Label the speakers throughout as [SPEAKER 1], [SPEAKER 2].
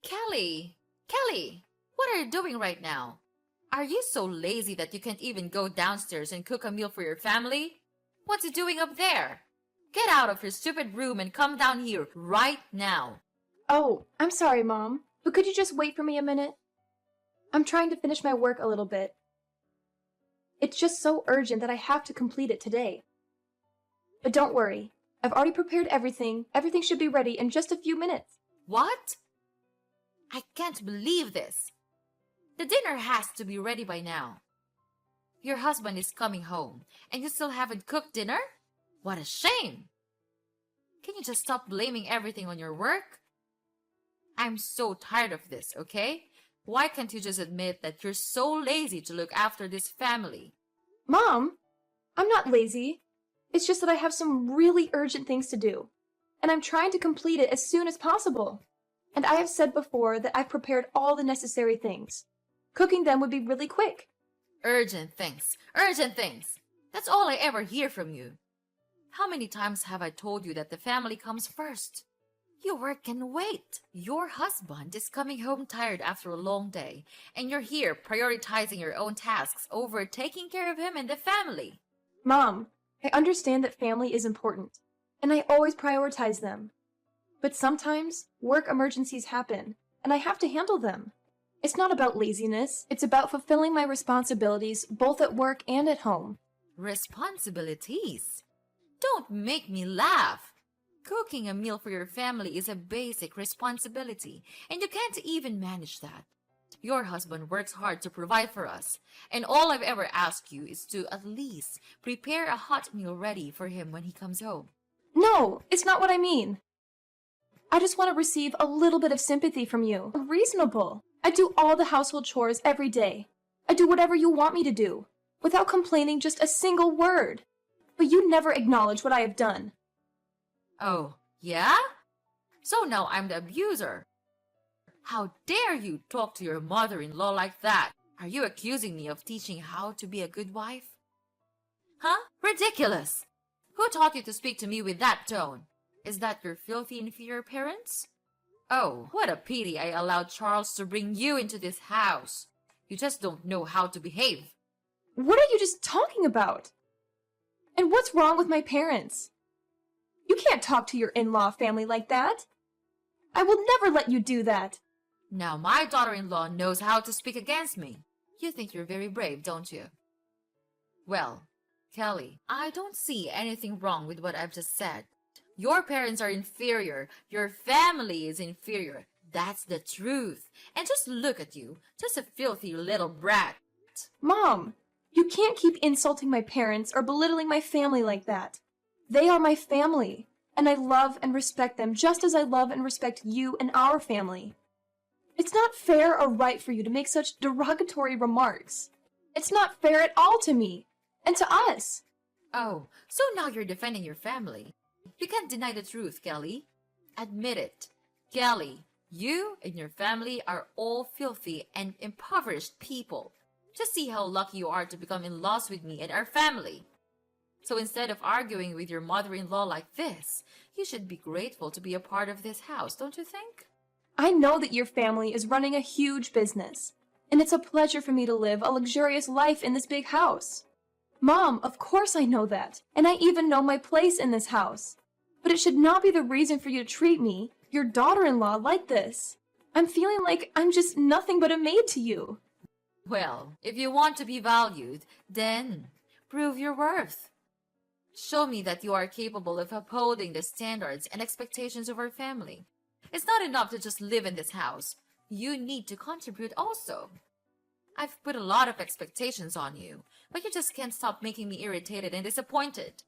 [SPEAKER 1] Kelly! Kelly! What are you doing right now? Are you so lazy that you can't even go downstairs and cook a meal for your family? What's you doing up there? Get out of your stupid room and come down here right now.
[SPEAKER 2] Oh, I'm sorry, Mom, but could you just wait for me a minute? I'm trying to finish my work a little bit. It's just so urgent that I have to complete it today. But don't worry, I've already prepared everything. Everything should be ready in just a few minutes.
[SPEAKER 1] What? I can't believe this. The dinner has to be ready by now. Your husband is coming home, and you still haven't cooked dinner? What a shame! Can you just stop blaming everything on your work? I'm so tired of this, okay? Why can't you just admit that you're so lazy to look after this family?
[SPEAKER 2] Mom, I'm not lazy. It's just that I have some really urgent things to do, and I'm trying to complete it as soon as possible. And I have said before that I've prepared all the necessary things. Cooking them would be really quick.
[SPEAKER 1] Urgent things. Urgent things. That's all I ever hear from you. How many times have I told you that the family comes first? Your work can wait. Your husband is coming home tired after a long day, and you're here prioritizing your own tasks over taking care of him and the family.
[SPEAKER 2] Mom, I understand that family is important, and I always prioritize them. But sometimes work emergencies happen, and I have to handle them. It's not about laziness. It's about fulfilling my responsibilities both at work and at home.
[SPEAKER 1] Responsibilities? Don't make me laugh. Cooking a meal for your family is a basic responsibility, and you can't even manage that. Your husband works hard to provide for us, and all I've ever asked you is to at least prepare a hot meal ready for him when he comes home.
[SPEAKER 2] No, it's not what I mean. I just want to receive a little bit of sympathy from you. Reasonable. I do all the household chores every day. I do whatever you want me to do, without complaining just a single word. But you never acknowledge what I have done.
[SPEAKER 1] Oh, yeah? So now I'm the abuser. How dare you talk to your mother-in-law like that? Are you accusing me of teaching how to be a good wife? Huh? Ridiculous! Who taught you to speak to me with that tone? Is that your filthy inferior parents? Oh, what a pity I allowed Charles to bring you into this house. You just don't know how to behave.
[SPEAKER 2] What are you just talking about? And what's wrong with my parents? You can't talk to your in-law family like that. I will never let you do that.
[SPEAKER 1] Now my daughter-in-law knows how to speak against me. You think you're very brave, don't you? Well, Kelly, I don't see anything wrong with what I've just said. Your parents are inferior. Your family is inferior. That's the truth. And just look at you. Just a filthy little brat.
[SPEAKER 2] Mom, you can't keep insulting my parents or belittling my family like that. They are my family, and I love and respect them just as I love and respect you and our family. It's not fair or right for you to make such derogatory remarks. It's not fair at all to me, and to us.
[SPEAKER 1] Oh, so now you're defending your family. You can't deny the truth, Kelly. Admit it. Kelly, you and your family are all filthy and impoverished people. Just see how lucky you are to become in-laws with me and our family. So instead of arguing with your mother-in-law like this, you should be grateful to be a part of this house, don't you think?
[SPEAKER 2] I know that your family is running a huge business, and it's a pleasure for me to live a luxurious life in this big house. Mom, of course I know that, and I even know my place in this house. But it should not be the reason for you to treat me, your daughter-in-law, like this. I'm feeling like I'm just nothing but a maid to you.
[SPEAKER 1] Well, if you want to be valued, then prove your worth. Show me that you are capable of upholding the standards and expectations of our family. It's not enough to just live in this house. You need to contribute also. I've put a lot of expectations on you, but you just can't stop making me irritated and disappointed.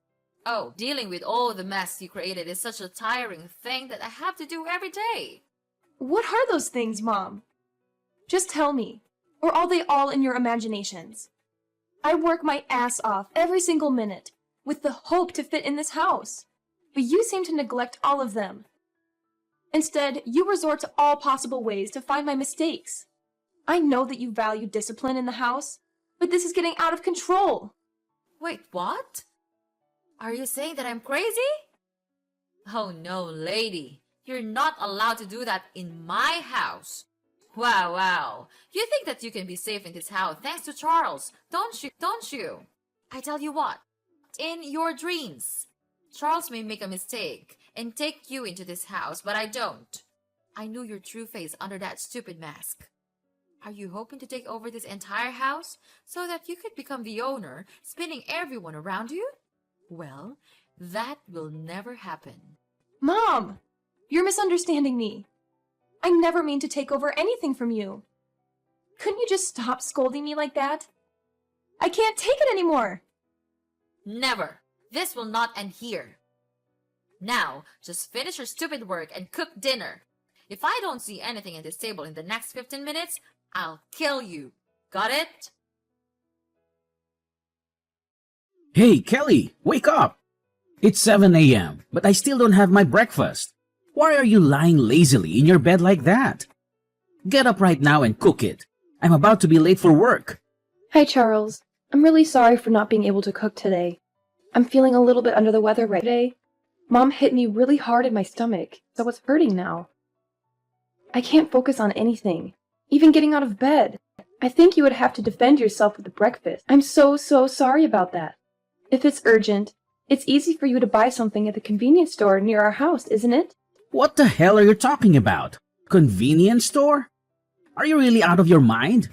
[SPEAKER 1] Oh, dealing with all the mess you created is such a tiring thing that I have to do every day.
[SPEAKER 2] What are those things, Mom? Just tell me, or are they all in your imaginations? I work my ass off every single minute, with the hope to fit in this house, but you seem to neglect all of them. Instead, you resort to all possible ways to find my mistakes. I know that you value discipline in the house, but this is getting out of control.
[SPEAKER 1] Wait, what? Are you saying that I'm crazy? Oh no, lady. You're not allowed to do that in my house. Wow, wow. You think that you can be safe in this house thanks to Charles, don't you? Don't you? I tell you what, in your dreams, Charles may make a mistake and take you into this house, but I don't. I knew your true face under that stupid mask. Are you hoping to take over this entire house so that you could become the owner, spinning everyone around you? Well, that will never happen.
[SPEAKER 2] Mom! You're misunderstanding me. I never mean to take over anything from you. Couldn't you just stop scolding me like that? I can't take it anymore!
[SPEAKER 1] Never! This will not end here. Now, just finish your stupid work and cook dinner. If I don't see anything in this table in the next 15 minutes, I'll kill you. Got it?
[SPEAKER 3] Hey, Kelly, wake up! It's 7 a.m., but I still don't have my breakfast. Why are you lying lazily in your bed like that? Get up right now and cook it. I'm about to be late for work.
[SPEAKER 2] Hi, Charles. I'm really sorry for not being able to cook today. I'm feeling a little bit under the weather right today. Mom hit me really hard in my stomach, so it's hurting now. I can't focus on anything, even getting out of bed. I think you would have to defend yourself with the breakfast. I'm so sorry about that. If it's urgent, it's easy for you to buy something at the convenience store near our house, isn't it?
[SPEAKER 3] What the hell are you talking about? Convenience store? Are you really out of your mind?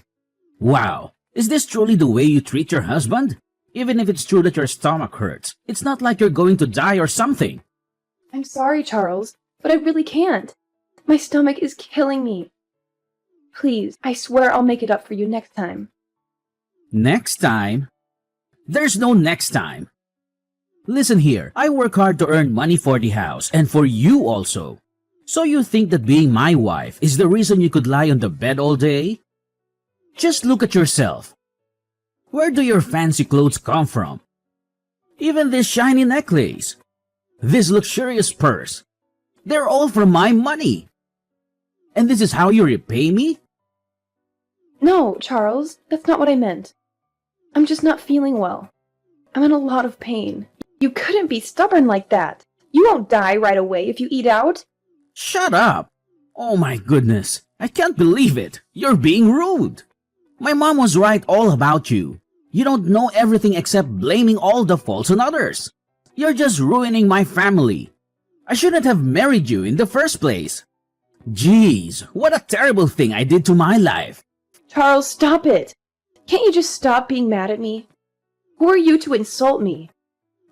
[SPEAKER 3] Wow, is this truly the way you treat your husband? Even if it's true that your stomach hurts, it's not like you're going to die or something.
[SPEAKER 2] I'm sorry, Charles, but I really can't. My stomach is killing me. Please, I swear I'll make it up for you next time.
[SPEAKER 3] Next time? There's no next time. Listen here, I work hard to earn money for the house and for you also. So you think that being my wife is the reason you could lie on the bed all day? Just look at yourself. Where do your fancy clothes come from? Even this shiny necklace, this luxurious purse, they're all from my money. And this is how you repay me?
[SPEAKER 2] No, Charles, that's not what I meant. I'm just not feeling well. I'm in a lot of pain. You couldn't be stubborn like that. You won't die right away if you eat out.
[SPEAKER 3] Shut up! Oh my goodness, I can't believe it. You're being rude. My mom was right all about you. You don't know everything except blaming all the faults on others. You're just ruining my family. I shouldn't have married you in the first place. Jeez, what a terrible thing I did to my life.
[SPEAKER 2] Charles, stop it. Can't you just stop being mad at me? Who are you to insult me?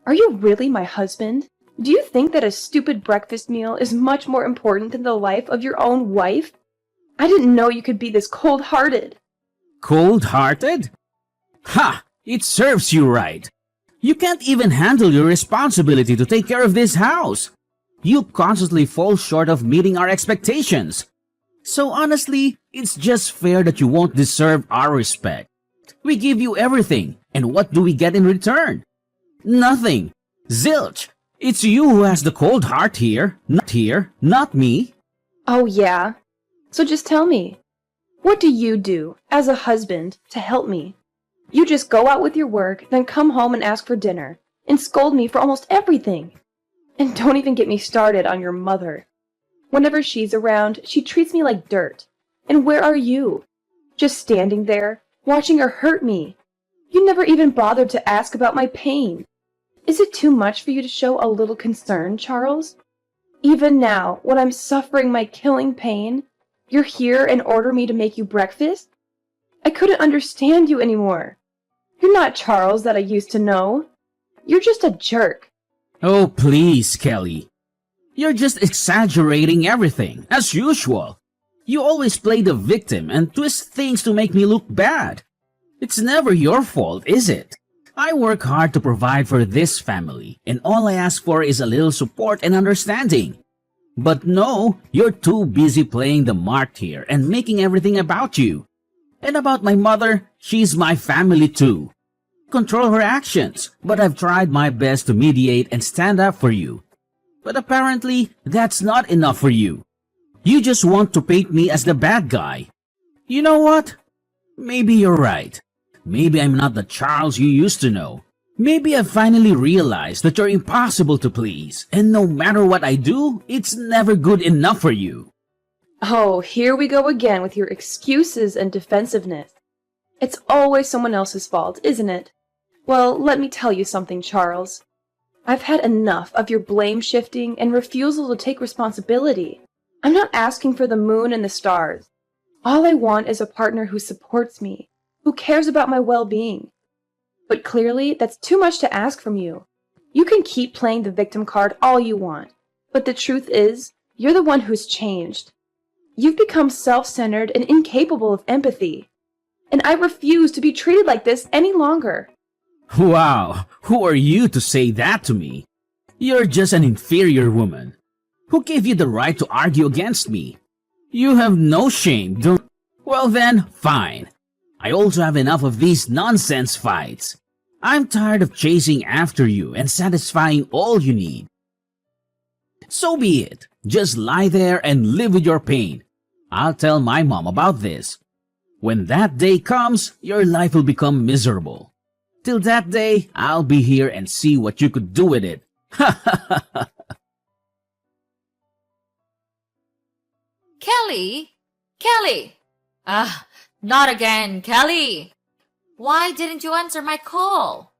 [SPEAKER 2] Are you really my husband? Do you think that a stupid breakfast meal is much more important than the life of your own wife? I didn't know you could be this cold-hearted.
[SPEAKER 3] Cold-hearted? Ha! It serves you right. You can't even handle your responsibility to take care of this house. You constantly fall short of meeting our expectations. So honestly, it's just fair that you won't deserve our respect. We give you everything, and what do we get in return? Nothing. Zilch. It's you who has the cold heart here, not me.
[SPEAKER 2] Oh yeah? So just tell me, what do you do as a husband to help me? You just go out with your work, then come home and ask for dinner, and scold me for almost everything. And don't even get me started on your mother. Whenever she's around, she treats me like dirt. And where are you? Just standing there, watching her hurt me. You never even bothered to ask about my pain. Is it too much for you to show a little concern, Charles? Even now, when I'm suffering my killing pain, you're here and order me to make you breakfast? I couldn't understand you anymore. You're not Charles that I used to know. You're just a jerk.
[SPEAKER 3] Oh, please, Kelly. You're just exaggerating everything, as usual. You always play the victim and twist things to make me look bad. It's never your fault, is it? I work hard to provide for this family, and all I ask for is a little support and understanding. But no, you're too busy playing the mark here and making everything about you. And about my mother, she's my family too. Control her actions, but I've tried my best to mediate and stand up for you. But apparently, that's not enough for you. You just want to paint me as the bad guy. You know what? Maybe you're right. Maybe I'm not the Charles you used to know. Maybe I finally realized that you're impossible to please, and no matter what I do, it's never good enough for you.
[SPEAKER 2] Oh, here we go again with your excuses and defensiveness. It's always someone else's fault, isn't it? Well, let me tell you something, Charles. I've had enough of your blame shifting and refusal to take responsibility. I'm not asking for the moon and the stars. All I want is a partner who supports me, who cares about my well-being. But clearly, that's too much to ask from you. You can keep playing the victim card all you want, but the truth is, you're the one who's changed. You've become self-centered and incapable of empathy. And I refuse to be treated like this any longer.
[SPEAKER 3] Wow, who are you to say that to me? You're just an inferior woman. Who gave you the right to argue against me? You have no shame, don't... Well then, fine. I also have enough of these nonsense fights. I'm tired of chasing after you and satisfying all you need. So be it. Just lie there and live with your pain. I'll tell my mom about this. When that day comes, your life will become miserable. Till that day, I'll be here and see what you could do with it.
[SPEAKER 1] Kelly? Kelly! Not again, Kelly! Why didn't you answer my call?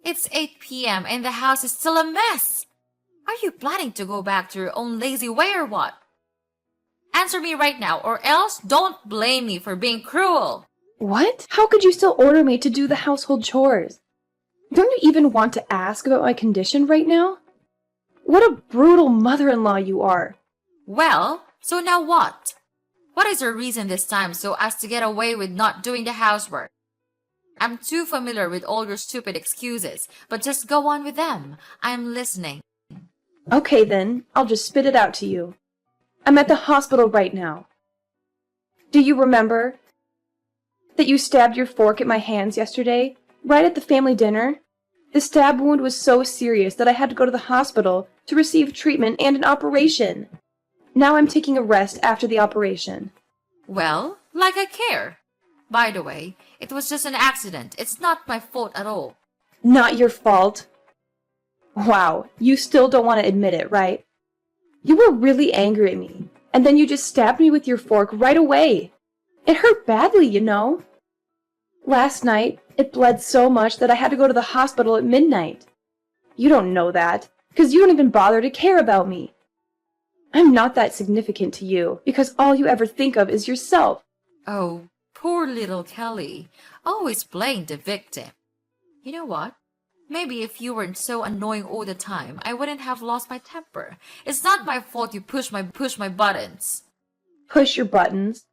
[SPEAKER 1] It's 8 p.m. and the house is still a mess. Are you planning to go back to your own lazy way or what? Answer me right now, or else don't blame me for being cruel.
[SPEAKER 2] What? How could you still order me to do the household chores? Don't you even want to ask about my condition right now? What a brutal mother-in-law you are.
[SPEAKER 1] Well, so now what? What is your reason this time so as to get away with not doing the housework? I'm too familiar with all your stupid excuses, but just go on with them. I'm listening.
[SPEAKER 2] Okay then, I'll just spit it out to you. I'm at the hospital right now. Do you remember that you stabbed your fork at my hands yesterday, right at the family dinner? The stab wound was so serious that I had to go to the hospital to receive treatment and an operation. Now I'm taking a rest after the operation.
[SPEAKER 1] Well, like I care. By the way, it was just an accident. It's not my fault at all.
[SPEAKER 2] Not your fault. Wow, you still don't want to admit it, right? You were really angry at me, and then you just stabbed me with your fork right away. It hurt badly, you know. Last night, it bled so much that I had to go to the hospital at midnight. You don't know that, because you don't even bother to care about me. I'm not that significant to you, because all you ever think of is yourself.
[SPEAKER 1] Oh, poor little Kelly. Always playing the victim. You know what? Maybe if you weren't so annoying all the time, I wouldn't have lost my temper. It's not my fault you push my buttons.
[SPEAKER 2] Push your buttons?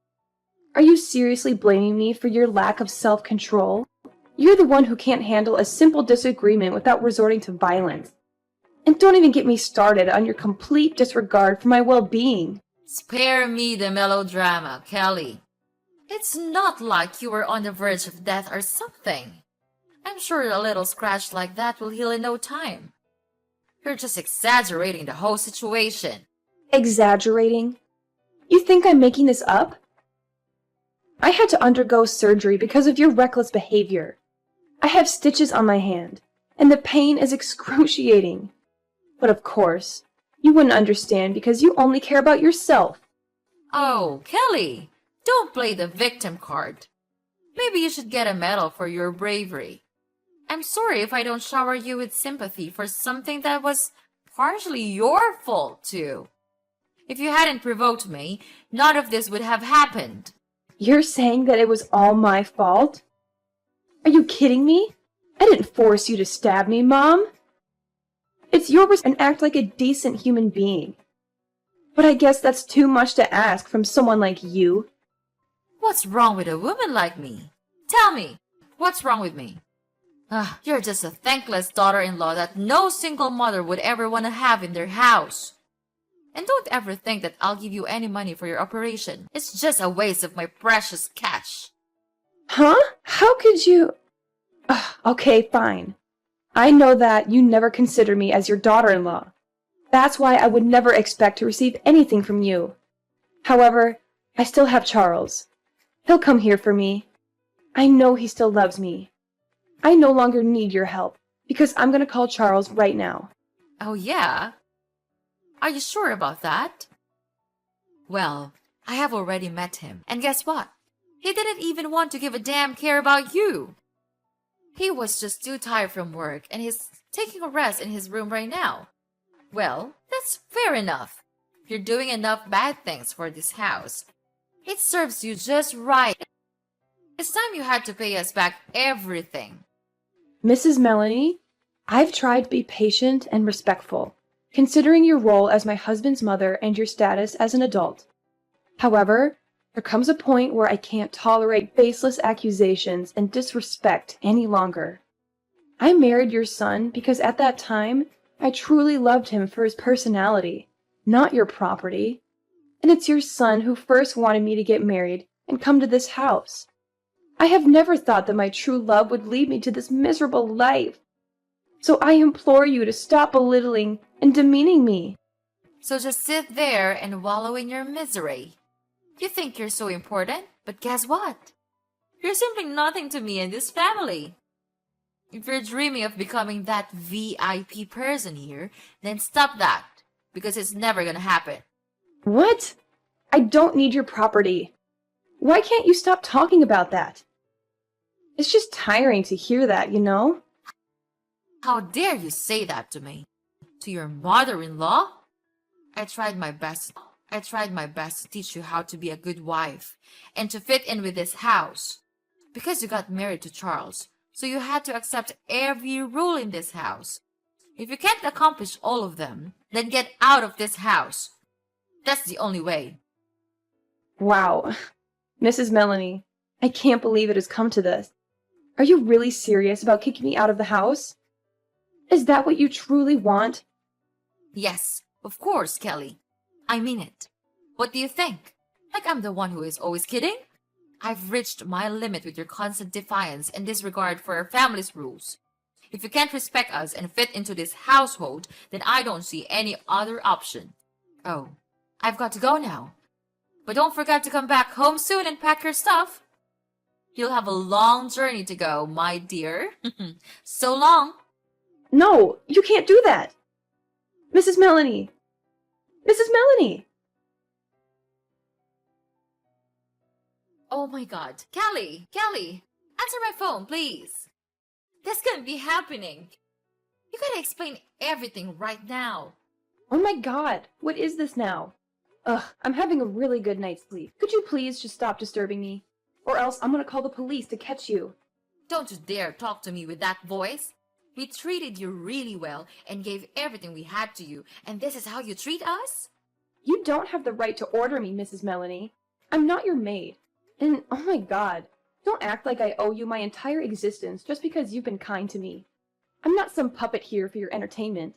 [SPEAKER 2] Are you seriously blaming me for your lack of self-control? You're the one who can't handle a simple disagreement without resorting to violence. And don't even get me started on your complete disregard for my well-being.
[SPEAKER 1] Spare me the melodrama, Kelly. It's not like you were on the verge of death or something. I'm sure a little scratch like that will heal in no time. You're just exaggerating the whole situation.
[SPEAKER 2] Exaggerating? You think I'm making this up? I had to undergo surgery because of your reckless behavior. I have stitches on my hand, and the pain is excruciating. But of course, you wouldn't understand because you only care about yourself.
[SPEAKER 1] Oh, Kelly, don't play the victim card. Maybe you should get a medal for your bravery. I'm sorry if I don't shower you with sympathy for something that was partially your fault, too. If you hadn't provoked me, none of this would have happened.
[SPEAKER 2] You're saying that it was all my fault? Are you kidding me? I didn't force you to stab me, Mom. It's your and act like a decent human being. But I guess that's too much to ask from someone like you.
[SPEAKER 1] What's wrong with a woman like me? Tell me, what's wrong with me? You're just a thankless daughter-in-law that no single mother would ever want to have in their house. And don't ever think that I'll give you any money for your operation. It's just a waste of my precious cash.
[SPEAKER 2] Huh? How could you... Okay, fine. I know that you never consider me as your daughter-in-law. That's why I would never expect to receive anything from you. However, I still have Charles. He'll come here for me. I know he still loves me. I no longer need your help. Because I'm gonna call Charles right now.
[SPEAKER 1] Oh, yeah? Are you sure about that? Well, I have already met him, and guess what? He didn't even want to give a damn care about you. He was just too tired from work, and he's taking a rest in his room right now. Well, that's fair enough. You're doing enough bad things for this house. It serves you just right. It's time you had to pay us back everything.
[SPEAKER 2] Mrs. Melanie, I've tried to be patient and respectful, considering your role as my husband's mother and your status as an adult. However, there comes a point where I can't tolerate baseless accusations and disrespect any longer. I married your son because at that time, I truly loved him for his personality, not your property. And it's your son who first wanted me to get married and come to this house. I have never thought that my true love would lead me to this miserable life. So I implore you to stop belittling and demeaning me.
[SPEAKER 1] So just sit there and wallow in your misery. You think you're so important, but guess what? You're simply nothing to me and this family. If you're dreaming of becoming that VIP person here, then stop that, because it's never gonna happen.
[SPEAKER 2] What? I don't need your property. Why can't you stop talking about that? It's just tiring to hear that, you know?
[SPEAKER 1] How dare you say that to me? To your mother-in-law? I tried my best to teach you how to be a good wife and to fit in with this house. Because you got married to Charles, so you had to accept every rule in this house. If you can't accomplish all of them, then get out of this house. That's the only way.
[SPEAKER 2] Wow. Mrs. Melanie, I can't believe it has come to this. Are you really serious about kicking me out of the house? Is that what you truly want?
[SPEAKER 1] Yes, of course, Kelly. I mean it. What do you think? Like I'm the one who is always kidding? I've reached my limit with your constant defiance and disregard for our family's rules. If you can't respect us and fit into this household, then I don't see any other option. Oh, I've got to go now. But don't forget to come back home soon and pack your stuff. You'll have a long journey to go, my dear. So long.
[SPEAKER 2] No, you can't do that. Mrs. Melanie. Mrs. Melanie.
[SPEAKER 1] Oh my God. Kelly, answer my phone, please. This can't be happening. You gotta explain everything right now.
[SPEAKER 2] Oh my God, what is this now? Ugh, I'm having a really good night's sleep. Could you please just stop disturbing me? Or else I'm gonna call the police to catch you.
[SPEAKER 1] Don't you dare talk to me with that voice. We treated you really well and gave everything we had to you, and this is how you treat us?
[SPEAKER 2] You don't have the right to order me, Mrs. Melanie. I'm not your maid. And, oh my God, don't act like I owe you my entire existence just because you've been kind to me. I'm not some puppet here for your entertainment.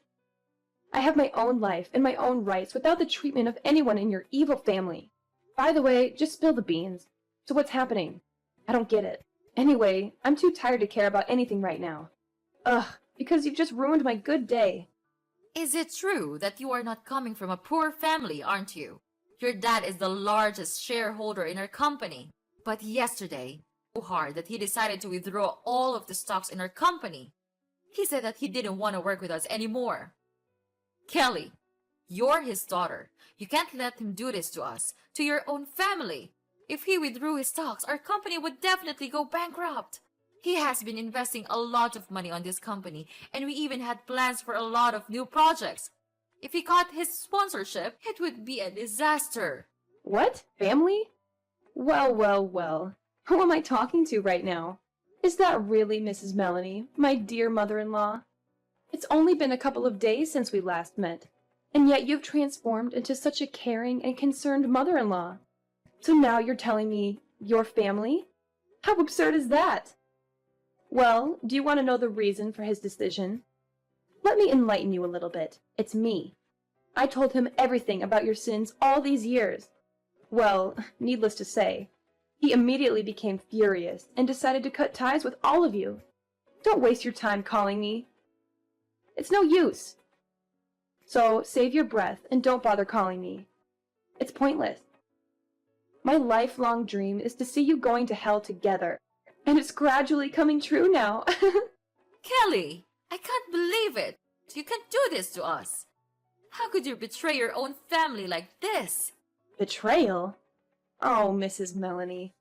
[SPEAKER 2] I have my own life and my own rights without the treatment of anyone in your evil family. By the way, just spill the beans. So what's happening? I don't get it. Anyway, I'm too tired to care about anything right now. Ugh, because you've just ruined my good day.
[SPEAKER 1] Is it true that you are not coming from a poor family, aren't you? Your dad is the largest shareholder in our company. But yesterday, so hard that he decided to withdraw all of the stocks in our company. He said that he didn't want to work with us anymore. Kelly, you're his daughter. You can't let him do this to us, to your own family. If he withdrew his stocks, our company would definitely go bankrupt. He has been investing a lot of money on this company, and we even had plans for a lot of new projects. If he cut his sponsorship, it would be a disaster.
[SPEAKER 2] What? Family? Well. Who am I talking to right now? Is that really Mrs. Melanie, my dear mother-in-law? It's only been a couple of days since we last met, and yet you've transformed into such a caring and concerned mother-in-law. So now you're telling me your family? How absurd is that? Well, do you want to know the reason for his decision? Let me enlighten you a little bit. It's me. I told him everything about your sins all these years. Well, needless to say, he immediately became furious and decided to cut ties with all of you. Don't waste your time calling me. It's no use. So save your breath and don't bother calling me. It's pointless. My lifelong dream is to see you going to hell together, and it's gradually coming true now.
[SPEAKER 1] Kelly, I can't believe it. You can't do this to us. How could you betray your own family like this?
[SPEAKER 2] Betrayal? Oh, Mrs. Melanie.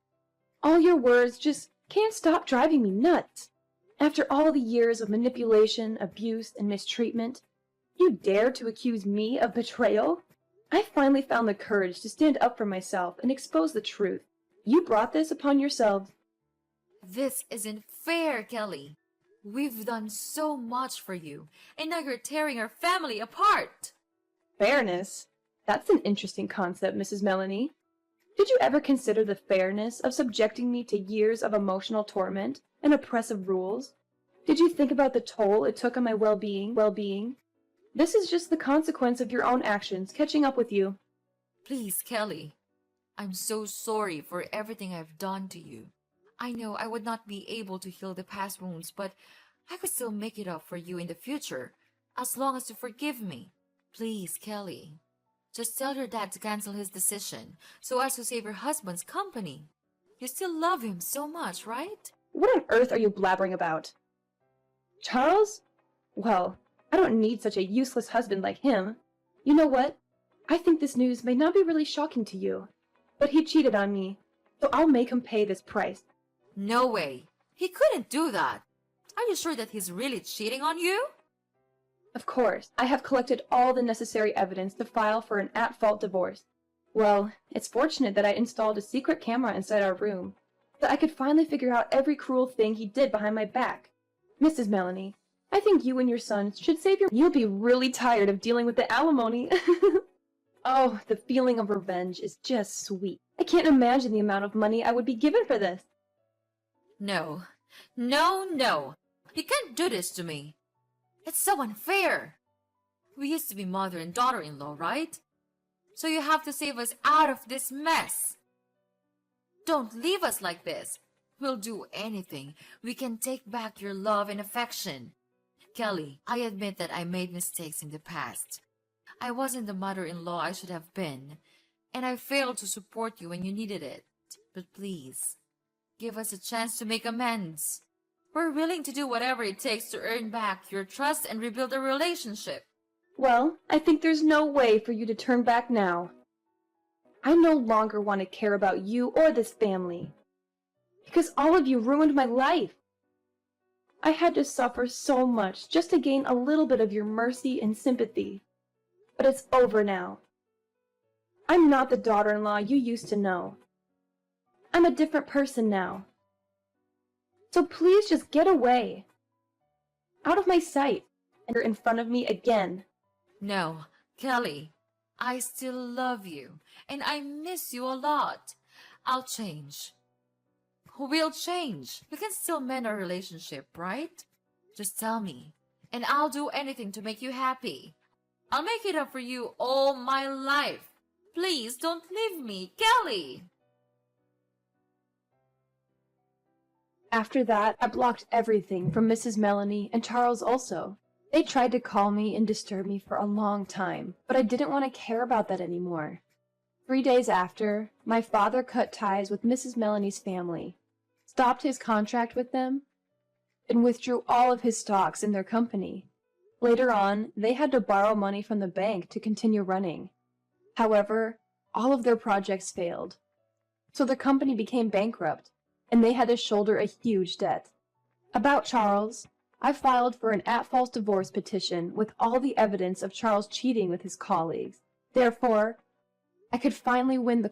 [SPEAKER 2] All your words just can't stop driving me nuts. After all the years of manipulation, abuse, and mistreatment, you dare to accuse me of betrayal? I finally found the courage to stand up for myself and expose the truth. You brought this upon yourselves.
[SPEAKER 1] This isn't fair, Kelly. We've done so much for you, and now you're tearing our family apart.
[SPEAKER 2] Fairness? That's an interesting concept, Mrs. Melanie. Did you ever consider the fairness of subjecting me to years of emotional torment and oppressive rules? Did you think about the toll it took on my well-being? This is just the consequence of your own actions catching up with you.
[SPEAKER 1] Please, Kelly. I'm so sorry for everything I've done to you. I know I would not be able to heal the past wounds, but I could still make it up for you in the future, as long as you forgive me. Please, Kelly. Just tell your dad to cancel his decision, so as to save your husband's company. You still love him so much, right?
[SPEAKER 2] What on earth are you blabbering about? Charles? Well, I don't need such a useless husband like him. You know what? I think this news may not be really shocking to you, but he cheated on me, so I'll make him pay this price.
[SPEAKER 1] No way. He couldn't do that. Are you sure that he's really cheating on you?
[SPEAKER 2] Of course, I have collected all the necessary evidence to file for an at-fault divorce. Well, it's fortunate that I installed a secret camera inside our room, so I could finally figure out every cruel thing he did behind my back. Mrs. Melanie, I think you and your son should save your... You'll be really tired of dealing with the alimony. Oh, the feeling of revenge is just sweet. I can't imagine the amount of money I would be given for this.
[SPEAKER 1] No. No. You can't do this to me. It's so unfair. We used to be mother and daughter-in-law, right? So you have to save us out of this mess. Don't leave us like this. We'll do anything. We can take back your love and affection. Kelly, I admit that I made mistakes in the past. I wasn't the mother-in-law I should have been, and I failed to support you when you needed it. But please, give us a chance to make amends. We're willing to do whatever it takes to earn back your trust and rebuild a relationship.
[SPEAKER 2] Well, I think there's no way for you to turn back now. I no longer want to care about you or this family, because all of you ruined my life. I had to suffer so much just to gain a little bit of your mercy and sympathy. But it's over now. I'm not the daughter-in-law you used to know. I'm a different person now. So please just get away. Out of my sight, and you're in front of me again.
[SPEAKER 1] No, Kelly, I still love you, and I miss you a lot. I'll change. We'll change. We can still mend our relationship, right? Just tell me, and I'll do anything to make you happy. I'll make it up for you all my life. Please don't leave me, Kelly.
[SPEAKER 2] After that, I blocked everything from Mrs. Melanie and Charles also. They tried to call me and disturb me for a long time, but I didn't want to care about that anymore. 3 days after, my father cut ties with Mrs. Melanie's family, stopped his contract with them, and withdrew all of his stocks in their company. Later on, they had to borrow money from the bank to continue running. However, all of their projects failed, so the company became bankrupt, and they had to shoulder a huge debt. About Charles, I filed for an at-fault divorce petition with all the evidence of Charles cheating with his colleagues. Therefore, I could finally win the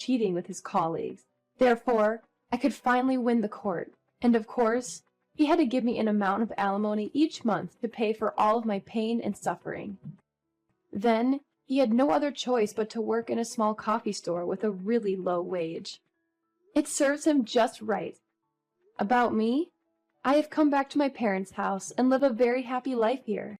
[SPEAKER 2] court. And of course, he had to give me an amount of alimony each month to pay for all of my pain and suffering. Then, he had no other choice but to work in a small coffee store with a really low wage. It serves him just right. About me, I have come back to my parents' house and live a very happy life here.